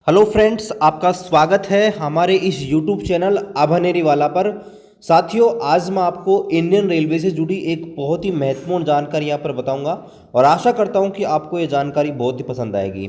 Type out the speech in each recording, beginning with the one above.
Hello friends, आपका स्वागत है हमारे इस यूट्यूब चैनल आभानेरी वाला पर। साथियों, आज मैं आपको इंडियन रेलवे से जुड़ी एक बहुत ही महत्वपूर्ण जानकारी यहाँ पर बताऊंगा और आशा करता हूँ कि आपको ये जानकारी बहुत ही पसंद आएगी।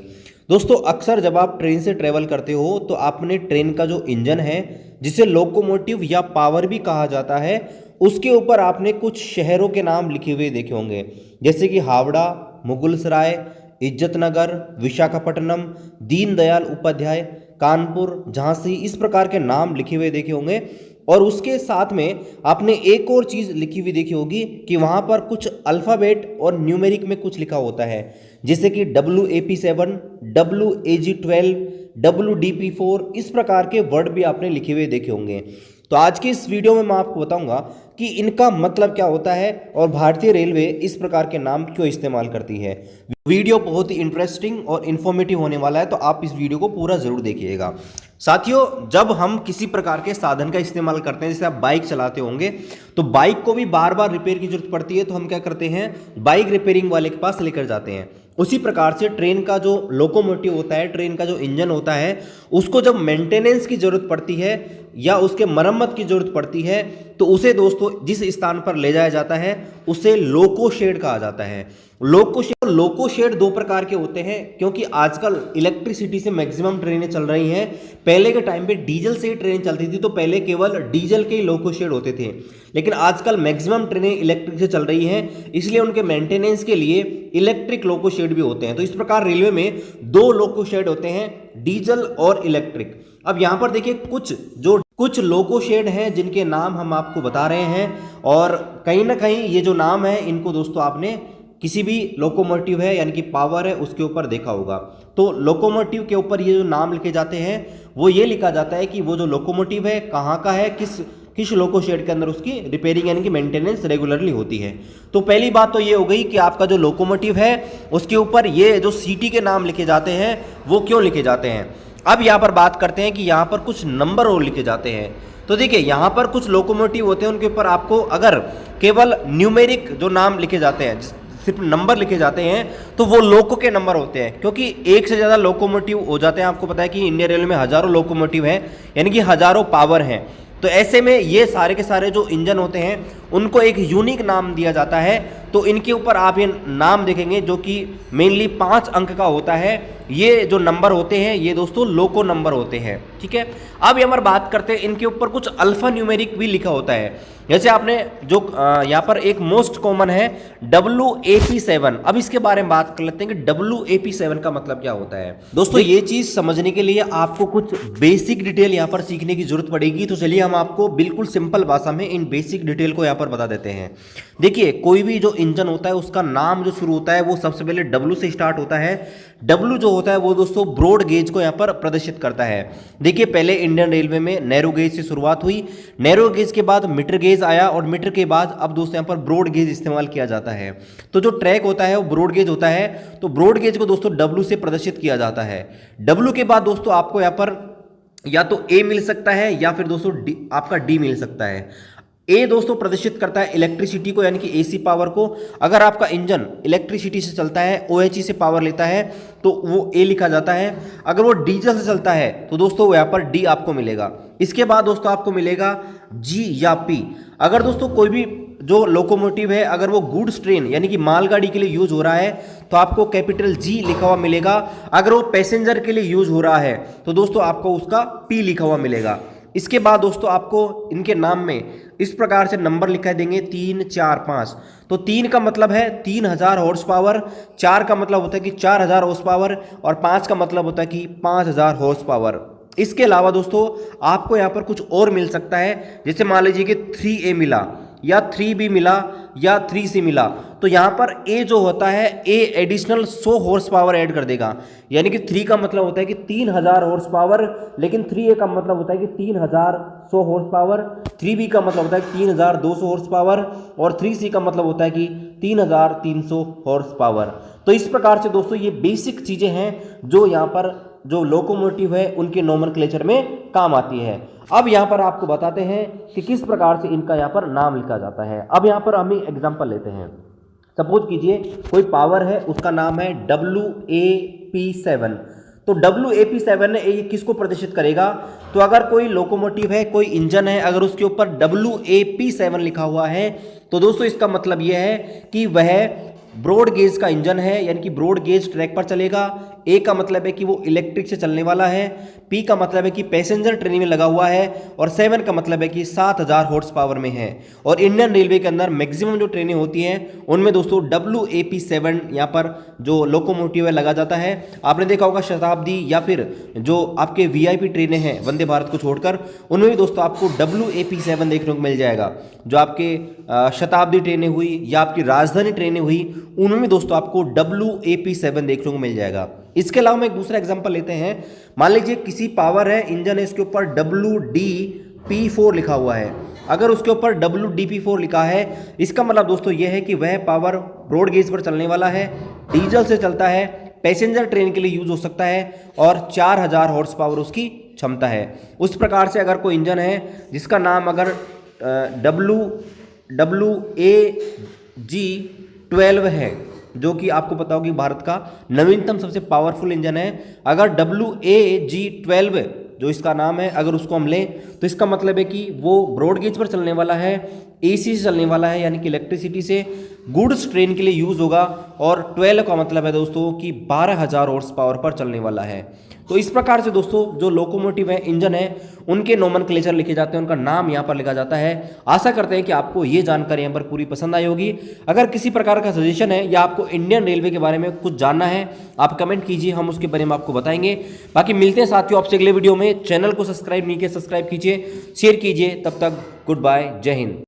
दोस्तों, अक्सर जब आप ट्रेन से ट्रेवल करते हो तो आपने ट्रेन का जो इंजन है, जिसे लोकोमोटिव या पावर भी कहा जाता है, उसके ऊपर आपने कुछ शहरों के नाम लिखे हुए देखे होंगे, जैसे कि हावड़ा, मुगलसराय, इज्जतनगर, विशाखापट्टनम, दीनदयाल उपाध्याय, कानपुर, झांसी, इस प्रकार के नाम लिखे हुए देखे होंगे। और उसके साथ में आपने एक और चीज़ लिखी हुई देखी होगी कि वहाँ पर कुछ अल्फ़ाबेट और न्यूमेरिक में कुछ लिखा होता है, जैसे कि WAP7, WAG12, WDP4, इस प्रकार के वर्ड भी आपने लिखे हुए देखे होंगे। तो आज की इस वीडियो में मैं आपको बताऊंगा कि इनका मतलब क्या होता है और भारतीय रेलवे इस प्रकार के नाम क्यों इस्तेमाल करती है। वीडियो बहुत ही इंटरेस्टिंग और इन्फॉर्मेटिव होने वाला है, तो आप इस वीडियो को पूरा जरूर देखिएगा। साथियों, जब हम किसी प्रकार के साधन का इस्तेमाल करते हैं, जैसे आप बाइक चलाते होंगे, तो बाइक को भी बार बार रिपेयर की जरूरत पड़ती है, तो हम क्या करते हैं, बाइक रिपेयरिंग वाले के पास लेकर जाते हैं। उसी प्रकार से ट्रेन का जो लोकोमोटिव होता है, ट्रेन का जो इंजन होता है, उसको जब मेंटेनेंस की जरूरत पड़ती है या उसके मरम्मत की जरूरत पड़ती है, तो उसे दोस्तों जिस स्थान पर ले जाया जाता है उसे लोको शेड कहा जाता है। लोको शेड दो प्रकार के होते हैं, क्योंकि आजकल इलेक्ट्रिसिटी से मैक्सिमम ट्रेनें चल रही हैं। पहले के टाइम पे डीजल से ही ट्रेन चलती थी, तो पहले केवल डीजल के ही लोको शेड होते थे, लेकिन आजकल मैक्सिमम ट्रेनें इलेक्ट्रिक से चल रही हैं, इसलिए उनके मेंटेनेंस के लिए इलेक्ट्रिक लोको शेड भी होते हैं। तो इस प्रकार रेलवे में दो लोको शेड होते हैं, डीजल और इलेक्ट्रिक। अब यहाँ पर देखिए कुछ लोको शेड हैं जिनके नाम हम आपको बता रहे हैं, और कहीं ना कहीं ये जो नाम है इनको दोस्तों आपने किसी भी लोकोमोटिव है यानी कि पावर है उसके ऊपर देखा होगा। तो लोकोमोटिव के ऊपर ये जो नाम लिखे जाते हैं वो ये लिखा जाता है कि वो जो लोकोमोटिव है कहाँ का है, किस लोको शेड के अंदर उसकी रिपेयरिंग यानी कि मेंटेनेंस रेगुलरली होती है। तो पहली बात तो ये हो गई कि आपका जो लोकोमोटिव है उसके ऊपर ये जो सिटी के नाम लिखे जाते हैं वो क्यों लिखे जाते हैं। अब यहाँ पर बात करते हैं कि यहाँ पर कुछ नंबर और लिखे जाते हैं। तो देखिए, यहाँ पर कुछ लोकोमोटिव होते हैं, उनके ऊपर आपको अगर केवल न्यूमेरिक जो नाम लिखे जाते हैं, सिर्फ नंबर लिखे जाते हैं, तो वो लोको के नंबर होते हैं, क्योंकि एक से ज़्यादा लोकोमोटिव हो जाते हैं। आपको पता है कि इंडियन रेलवे में हज़ारों लोकोमोटिव हैं, यानी कि हज़ारों पावर हैं। तो ऐसे में ये सारे के सारे जो इंजन होते हैं उनको एक यूनिक नाम दिया जाता है। तो इनके ऊपर आप ये नाम देखेंगे जो कि मेनली 5 अंक का होता है। ये जो नंबर होते हैं ये दोस्तों लोको नंबर होते हैं, ठीक है। अब ये हमारे बात करते हैं, इनके ऊपर कुछ अल्फा न्यूमेरिक भी लिखा होता है, जैसे आपने जो यहाँ पर एक मोस्ट कॉमन है WAP7। अब इसके बारे में बात कर लेते हैं कि WAP7 का मतलब क्या होता है। दोस्तों, ये चीज समझने के लिए आपको कुछ बेसिक डिटेल यहाँ पर सीखने की जरूरत पड़ेगी, तो चलिए हम आपको बिल्कुल सिंपल भाषा में इन बेसिक डिटेल को यहाँ पर बता देते हैं। देखिए, कोई भी जो इंजन होता है उसका नाम जो शुरू होता है वो सबसे पहले W से स्टार्ट होता है। W जो होता है वो दोस्तों ब्रॉड गेज को यहाँ पर प्रदर्शित करता है। देखिए, पहले इंडियन रेलवे में नैरो गेज से शुरुआत हुई, नैरो गेज के बाद मीटर गेज आया, और मीटर के बाद अब दोस्तों यहाँ पर ब्रॉड गेज इस्तेमाल किया जाता है। तो जो ट्रैक होता है वो ब्रॉड गेज होता है, तो ब्रॉड गेज को दोस्तों W से प्रदर्शित किया जाता है। W के बाद दोस्तों आपको यहाँ पर या तो A मिल सकता है या फिर दोस्तों आपका D मिल सकता है। ए दोस्तों प्रदर्शित करता है इलेक्ट्रिसिटी को यानी कि AC पावर को। अगर आपका इंजन इलेक्ट्रिसिटी से चलता है, OHE से पावर लेता है, तो वो A लिखा जाता है। अगर वो डीजल से चलता है तो दोस्तों वो यहाँ पर D आपको मिलेगा। इसके बाद दोस्तों आपको मिलेगा G या P। अगर दोस्तों कोई भी जो लोकोमोटिव है अगर वो गुड्स ट्रेन यानी कि मालगाड़ी के लिए यूज हो रहा है तो आपको कैपिटल G लिखा हुआ मिलेगा। अगर वो पैसेंजर के लिए यूज हो रहा है तो दोस्तों आपको उसका P लिखा हुआ मिलेगा। इसके बाद दोस्तों आपको इनके नाम में इस प्रकार से नंबर लिखा देंगे 3, 4, 5। तो 3 का मतलब है 3000 हॉर्स पावर, 4 का मतलब होता है कि 4000 हॉर्स पावर, और 5 का मतलब होता है कि 5000 हॉर्स पावर। इसके अलावा दोस्तों आपको यहाँ पर कुछ और मिल सकता है, जैसे मान लीजिए कि 3A मिला या 3B मिला या 3C मिला, तो यहाँ पर A जो होता है A additional 100 horse power add कर देगा, यानी कि 3 का मतलब होता है कि 3000 हॉर्स पावर, लेकिन 3A का मतलब होता है कि 3100 हॉर्स पावर, 3B का मतलब होता है कि 3200 हॉर्स पावर, और 3C का मतलब होता है कि 3300 हॉर्स पावर। तो इस प्रकार से दोस्तों ये बेसिक चीज़ें हैं जो यहाँ पर जो लोकोमोटिव है उनके नोमेनक्लेचर में काम आती है। अब यहाँ पर आपको बताते हैं कि किस प्रकार से इनका यहाँ पर नाम लिखा जाता है। अब यहाँ पर हम एग्जांपल लेते हैं। सपोज कीजिए कोई पावर है, उसका नाम है WAP7। तो WAP7 ये किसको प्रदर्शित करेगा? तो अगर कोई लोकोमोटिव है, कोई इंजन है, अगर उसके ऊपर WAP7 लिखा हुआ है तो दोस्तों इसका मतलब यह है कि वह ब्रॉड गेज का इंजन है, यानी कि ब्रॉड गेज ट्रैक पर चलेगा। ए का मतलब है कि वो इलेक्ट्रिक से चलने वाला है, पी का मतलब है कि पैसेंजर ट्रेन में लगा हुआ है, और 7 का मतलब है कि 7000 हॉर्स पावर में है। और इंडियन रेलवे के अंदर मैक्सिमम जो ट्रेनें होती हैं उनमें दोस्तों WAP7 यहाँ पर जो लोकोमोटिव है लगा जाता है। आपने देखा होगा शताब्दी या फिर जो आपके VIP ट्रेनें हैं वंदे भारत को छोड़कर, उनमें भी दोस्तों आपको WAP7 देखने को मिल जाएगा। जो आपके शताब्दी ट्रेनें हुई या आपकी राजधानी ट्रेनें हुई, उनमें दोस्तों आपको WAP7 देखने को मिल जाएगा। इसके अलावा हम एक दूसरा एग्जांपल लेते हैं। मान लीजिए किसी पावर है, इंजन है, इसके ऊपर WDP4 लिखा हुआ है। अगर उसके ऊपर WDP4 लिखा है, इसका मतलब दोस्तों यह है कि वह पावर ब्रॉड गेज पर चलने वाला है, डीजल से चलता है, पैसेंजर ट्रेन के लिए यूज हो सकता है, और 4000 हॉर्स पावर उसकी क्षमता है। उस प्रकार से अगर कोई इंजन है जिसका नाम अगर WAG12 है, जो कि आपको पता होगी भारत का नवीनतम सबसे पावरफुल इंजन है, अगर WAG12 जो इसका नाम है अगर उसको हम लें तो इसका मतलब है कि वो ब्रॉड गेज पर चलने वाला है, AC से चलने वाला है, यानी कि इलेक्ट्रिसिटी से, गुड्स ट्रेन के लिए यूज होगा, और 12 का मतलब है दोस्तों कि 12000 हॉर्स पावर पर चलने वाला है। तो इस प्रकार से दोस्तों जो लोकोमोटिव है, इंजन है, उनके नोमेनक्लेचर लिखे जाते हैं, उनका नाम यहाँ पर लिखा जाता है। आशा करते हैं कि आपको ये जानकारी यहाँ पर पूरी पसंद आई होगी। अगर किसी प्रकार का सजेशन है या आपको इंडियन रेलवे के बारे में कुछ जानना है, आप कमेंट कीजिए, हम उसके बारे में आपको बताएंगे। बाकी मिलते हैं साथियों आपसे अगले वीडियो में। चैनल को सब्सक्राइब नहीं किया, सब्सक्राइब कीजिए, शेयर कीजिए। तब तक गुड बाय, जय हिंद।